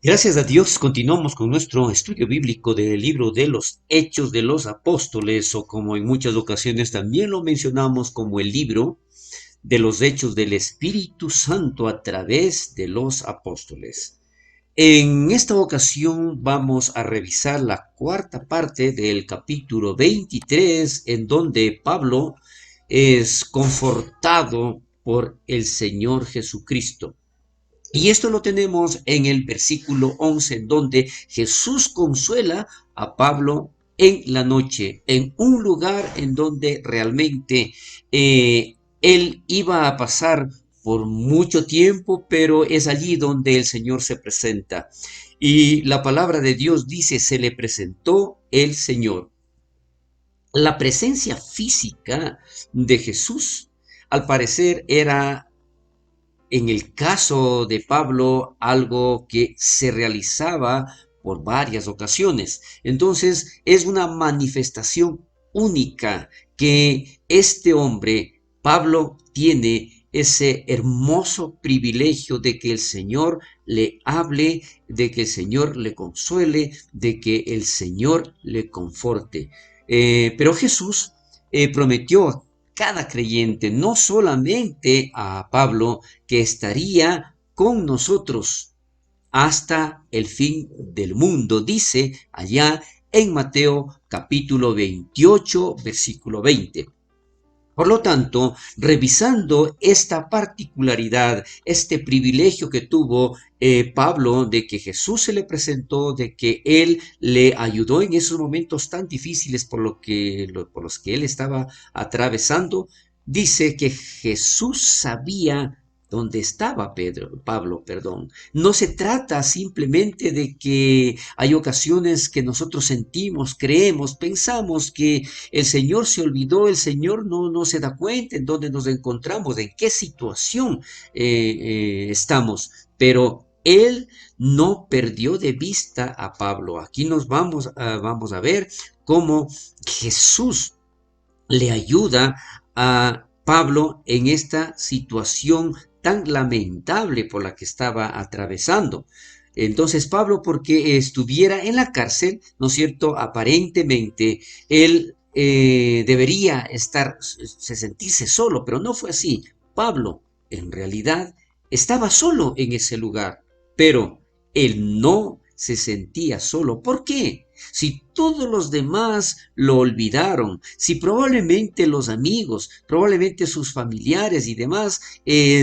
Gracias a Dios, continuamos con nuestro estudio bíblico del libro de los Hechos de los Apóstoles, o como en muchas ocasiones también lo mencionamos como el libro de los Hechos del Espíritu Santo a través de los apóstoles. En esta ocasión vamos a revisar la cuarta parte del capítulo 23, en donde Pablo es confortado por el Señor Jesucristo. Y esto lo tenemos en el versículo 11, en donde Jesús consuela a Pablo en la noche, en un lugar en donde realmente él iba a pasar por mucho tiempo, pero es allí donde el Señor se presenta. Y la palabra de Dios dice, se le presentó el Señor. La presencia física de Jesús, al parecer, era en el caso de Pablo, algo que se realizaba por varias ocasiones. Entonces, es una manifestación única que este hombre, Pablo, tiene ese hermoso privilegio de que el Señor le hable, de que el Señor le consuele, de que el Señor le conforte. Pero Jesús prometió a cada creyente, no solamente a Pablo, que estaría con nosotros hasta el fin del mundo, dice allá en Mateo capítulo 28, versículo 20. Por lo tanto, revisando esta particularidad, este privilegio que tuvo Pablo de que Jesús se le presentó, de que él le ayudó en esos momentos tan difíciles por los que él estaba atravesando, dice que Jesús sabía dónde estaba Pablo, perdón. No se trata simplemente de que hay ocasiones que nosotros sentimos, creemos, pensamos que el Señor se olvidó, el Señor no se da cuenta en dónde nos encontramos, en qué situación estamos, pero Él no perdió de vista a Pablo. Aquí nos vamos a ver cómo Jesús le ayuda a Pablo en esta situación tan lamentable por la que estaba atravesando. Entonces Pablo, porque estuviera en la cárcel, ¿no es cierto? Aparentemente él debería sentirse solo, pero no fue así. Pablo, en realidad, estaba solo en ese lugar, pero él no se sentía solo. ¿Por qué? Si todos los demás lo olvidaron, si probablemente los amigos, probablemente sus familiares y demás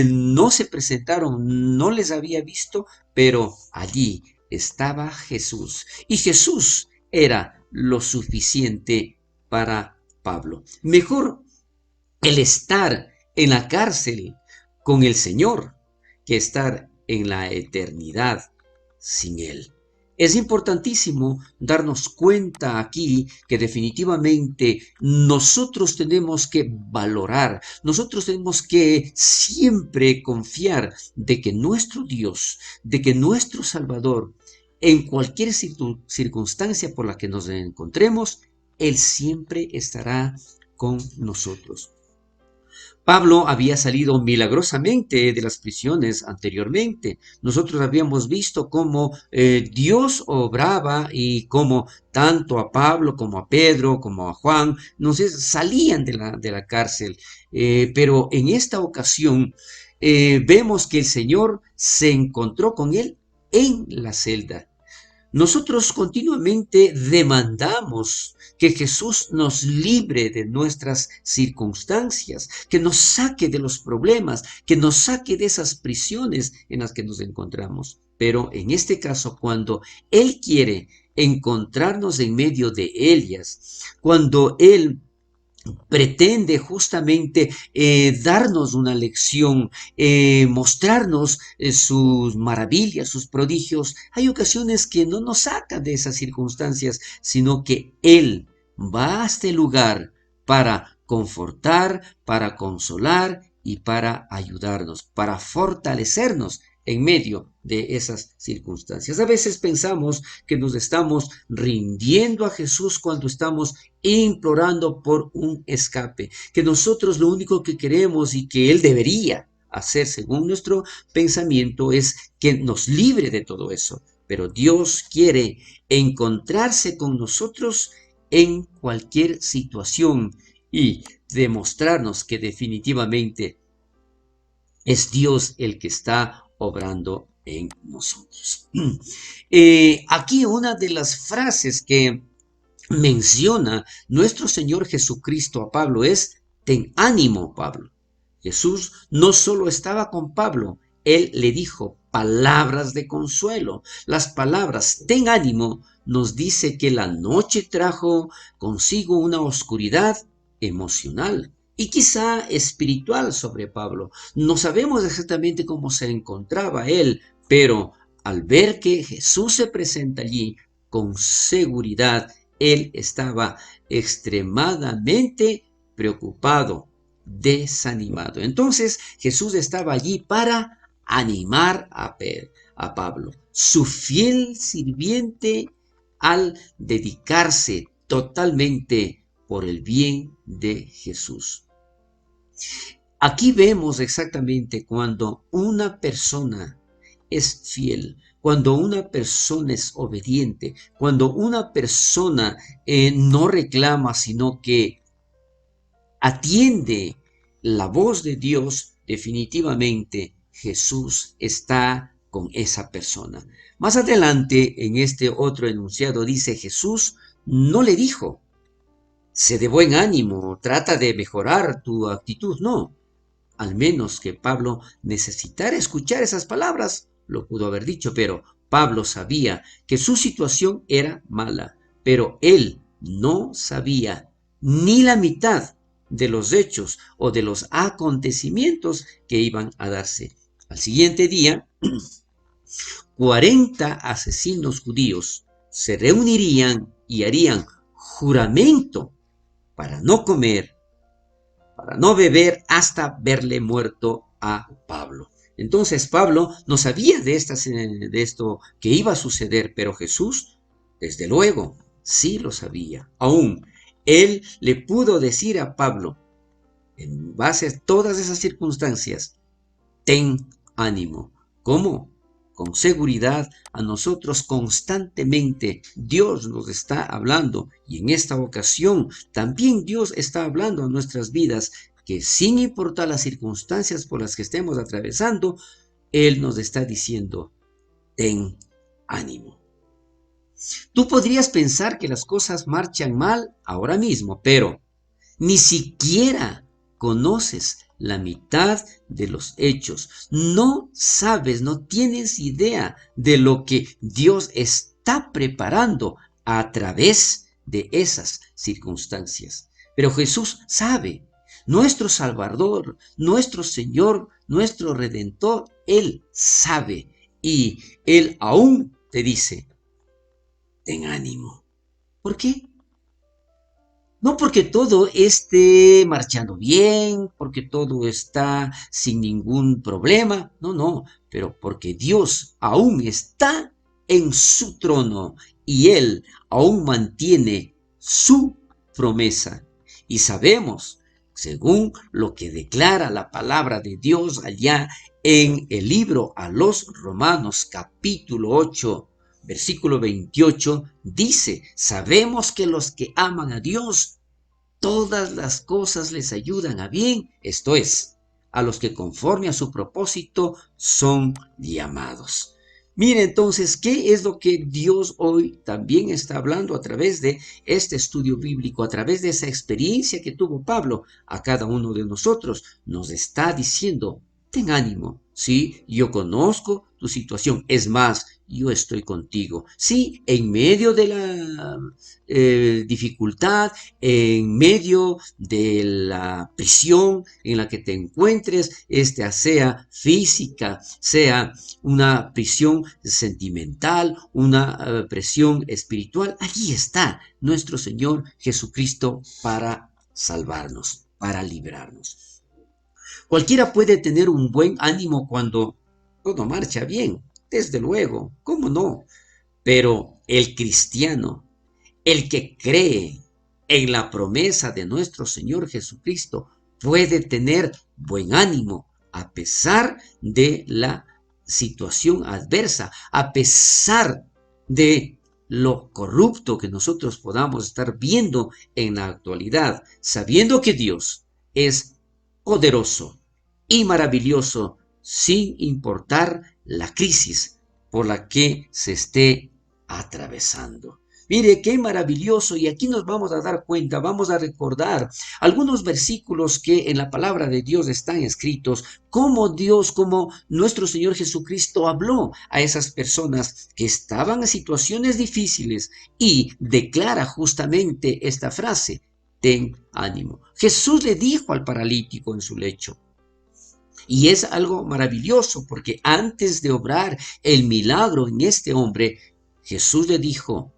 no se presentaron, no les había visto, pero allí estaba Jesús. Y Jesús era lo suficiente para Pablo. Mejor el estar en la cárcel con el Señor que estar en la eternidad sin Él. Es importantísimo darnos cuenta aquí que definitivamente nosotros tenemos que valorar, nosotros tenemos que siempre confiar de que nuestro Dios, de que nuestro Salvador, en cualquier circunstancia por la que nos encontremos, Él siempre estará con nosotros. Pablo había salido milagrosamente de las prisiones anteriormente. Nosotros habíamos visto cómo Dios obraba y cómo tanto a Pablo como a Pedro como a Juan no sé, salían de la cárcel. Pero en esta ocasión vemos que el Señor se encontró con él en la celda. Nosotros continuamente demandamos que Jesús nos libre de nuestras circunstancias, que nos saque de los problemas, que nos saque de esas prisiones en las que nos encontramos. Pero en este caso, cuando Él quiere encontrarnos en medio de ellas, cuando Él pretende justamente darnos una lección, mostrarnos sus maravillas, sus prodigios. Hay ocasiones que no nos sacan de esas circunstancias, sino que Él va a este lugar para confortar, para consolar y para ayudarnos, para fortalecernos en medio de esas circunstancias. A veces pensamos que nos estamos rindiendo a Jesús cuando estamos implorando por un escape, que nosotros lo único que queremos y que Él debería hacer según nuestro pensamiento es que nos libre de todo eso. pero Dios quiere encontrarse con nosotros en cualquier situación y demostrarnos que definitivamente es Dios el que está obrando en nosotros. Aquí una de las frases que menciona nuestro Señor Jesucristo a Pablo es: ten ánimo, Pablo. Jesús no solo estaba con Pablo, él le dijo palabras de consuelo. Las palabras ten ánimo nos dice que la noche trajo consigo una oscuridad emocional y quizá espiritual sobre Pablo. No sabemos exactamente cómo se encontraba él, pero al ver que Jesús se presenta allí, con seguridad él estaba extremadamente preocupado, desanimado. Entonces Jesús estaba allí para animar a Pablo, su fiel sirviente, al dedicarse totalmente por el bien de Jesús. Aquí vemos exactamente cuando una persona es fiel, cuando una persona es obediente, cuando una persona no reclama, sino que atiende la voz de Dios, definitivamente Jesús está con esa persona. Más adelante, en este otro enunciado, dice: Jesús no le dijo, sé de buen ánimo, trata de mejorar tu actitud. No, al menos que Pablo necesitara escuchar esas palabras, lo pudo haber dicho, pero Pablo sabía que su situación era mala, pero él no sabía ni la mitad de los hechos o de los acontecimientos que iban a darse. Al siguiente día, 40 asesinos judíos se reunirían y harían juramento para no comer, para no beber, hasta verle muerto a Pablo. Entonces Pablo no sabía de esto que iba a suceder, pero Jesús, desde luego, sí lo sabía. Aún él le pudo decir a Pablo, en base a todas esas circunstancias: ten ánimo. ¿Cómo? Con seguridad. A nosotros constantemente Dios nos está hablando, y en esta ocasión también Dios está hablando a nuestras vidas, que sin importar las circunstancias por las que estemos atravesando, Él nos está diciendo: ten ánimo. Tú podrías pensar que las cosas marchan mal ahora mismo, pero ni siquiera conoces la mitad de los hechos. No sabes, no tienes idea de lo que Dios está preparando a través de esas circunstancias. Pero Jesús sabe, nuestro Salvador, nuestro Señor, nuestro Redentor, Él sabe, y Él aún te dice: ten ánimo. ¿Por qué? No porque todo esté marchando bien, porque todo está sin ningún problema, no, no, pero porque Dios aún está en su trono y Él aún mantiene su promesa. Y sabemos, según lo que declara la palabra de Dios allá en el libro a los Romanos capítulo 8, versículo 28, dice: sabemos que los que aman a Dios, todas las cosas les ayudan a bien, esto es, a los que conforme a su propósito son llamados. Mire entonces, ¿qué es lo que Dios hoy también está hablando a través de este estudio bíblico, a través de esa experiencia que tuvo Pablo? A cada uno de nosotros nos está diciendo: ten ánimo, sí, yo conozco tu situación, es más, yo estoy contigo. Sí, en medio de la dificultad, en medio de la prisión en la que te encuentres, sea física, sea una prisión sentimental, una presión espiritual, allí está nuestro Señor Jesucristo para salvarnos, para librarnos. Cualquiera puede tener un buen ánimo cuando todo marcha bien, desde luego, ¿cómo no? Pero el cristiano, el que cree en la promesa de nuestro Señor Jesucristo, puede tener buen ánimo a pesar de la situación adversa, a pesar de lo corrupto que nosotros podamos estar viendo en la actualidad, sabiendo que Dios es poderoso y maravilloso, sin importar la crisis por la que se esté atravesando. Mire, qué maravilloso, y aquí nos vamos a dar cuenta, vamos a recordar algunos versículos que en la palabra de Dios están escritos, cómo Dios, como nuestro Señor Jesucristo habló a esas personas que estaban en situaciones difíciles y declara justamente esta frase: ten ánimo. Jesús le dijo al paralítico en su lecho, y es algo maravilloso porque antes de obrar el milagro en este hombre, Jesús le dijo: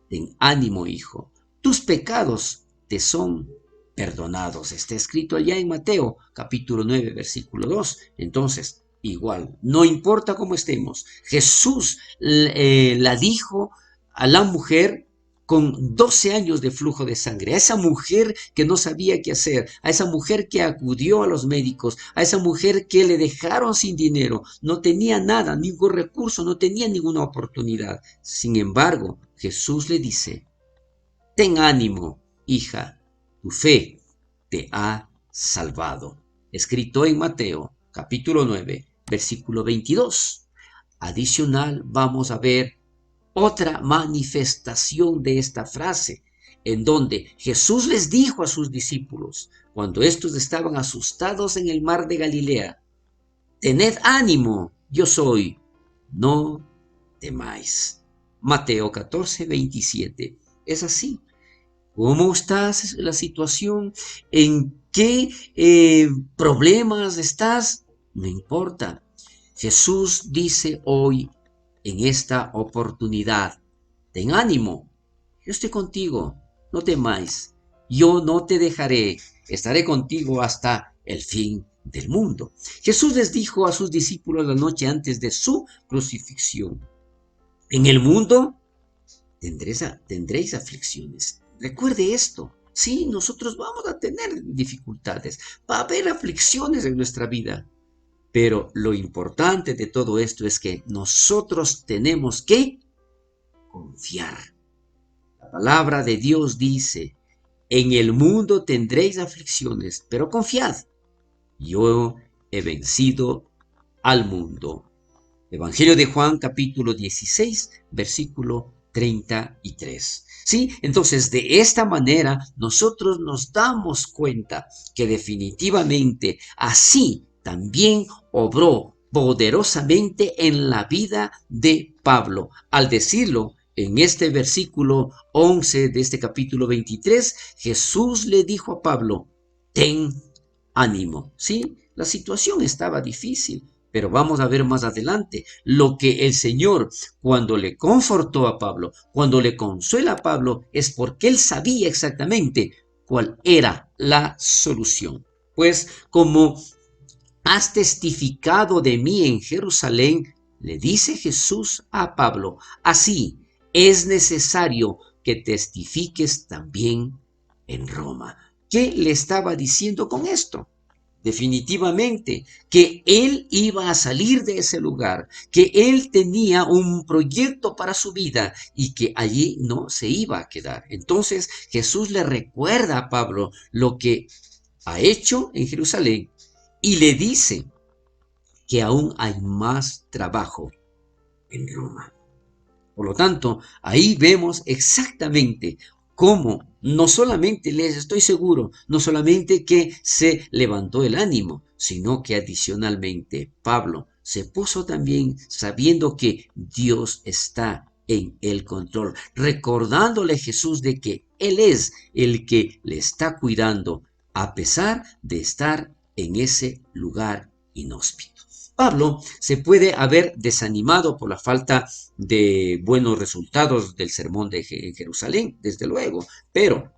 ten ánimo, hijo, tus pecados te son perdonados. Está escrito allá en Mateo capítulo 9, versículo 2. Entonces, igual, no importa cómo estemos, Jesús la dijo a la mujer con 12 años de flujo de sangre, a esa mujer que no sabía qué hacer, a esa mujer que acudió a los médicos, a esa mujer que le dejaron sin dinero, no tenía nada, ningún recurso, no tenía ninguna oportunidad. Sin embargo, Jesús le dice: ten ánimo, hija, tu fe te ha salvado. Escrito en Mateo capítulo 9, versículo 22. Adicional, vamos a ver otra manifestación de esta frase, en donde Jesús les dijo a sus discípulos, cuando estos estaban asustados en el mar de Galilea: tened ánimo, yo soy, no temáis. Mateo 14, 27. Es así. ¿Cómo está la situación? ¿En qué problemas estás? No importa. Jesús dice hoy, en esta oportunidad: ten ánimo, yo estoy contigo, no temáis, yo no te dejaré, estaré contigo hasta el fin del mundo. Jesús les dijo a sus discípulos la noche antes de su crucifixión: en el mundo tendréis aflicciones. Recuerde esto. Sí, nosotros vamos a tener dificultades, va a haber aflicciones en nuestra vida, pero lo importante de todo esto es que nosotros tenemos que confiar. La palabra de Dios dice: en el mundo tendréis aflicciones, pero confiad, yo he vencido al mundo. Evangelio de Juan capítulo 16, versículo 33. Sí, entonces de esta manera nosotros nos damos cuenta que definitivamente así también obró poderosamente en la vida de Pablo. Al decirlo en este versículo 11 de este capítulo 23, Jesús le dijo a Pablo: ten ánimo. Sí, la situación estaba difícil, pero vamos a ver más adelante lo que el Señor, cuando le confortó a Pablo, cuando le consuela a Pablo, es porque él sabía exactamente cuál era la solución. Pues como has testificado de mí en Jerusalén, le dice Jesús a Pablo, así es necesario que testifiques también en Roma. ¿Qué le estaba diciendo con esto? Definitivamente que él iba a salir de ese lugar, que él tenía un proyecto para su vida y que allí no se iba a quedar. Entonces Jesús le recuerda a Pablo lo que ha hecho en Jerusalén y le dice que aún hay más trabajo en Roma. Por lo tanto, ahí vemos exactamente cómo no solamente, les estoy seguro, no solamente que se levantó el ánimo, sino que adicionalmente Pablo se puso también sabiendo que Dios está en el control, recordándole a Jesús de que Él es el que le está cuidando, a pesar de estar en ese lugar inhóspito. Pablo se puede haber desanimado por la falta de buenos resultados del sermón de Jerusalén, desde luego, pero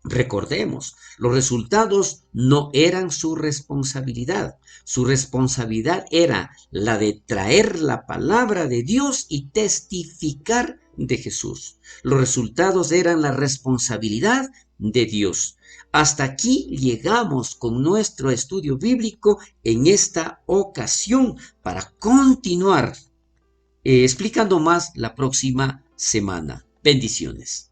recordemos, los resultados no eran su responsabilidad. Su responsabilidad era la de traer la palabra de Dios y testificar de Jesús. Los resultados eran la responsabilidad de Dios. Hasta aquí llegamos con nuestro estudio bíblico en esta ocasión para continuar explicando más la próxima semana. Bendiciones.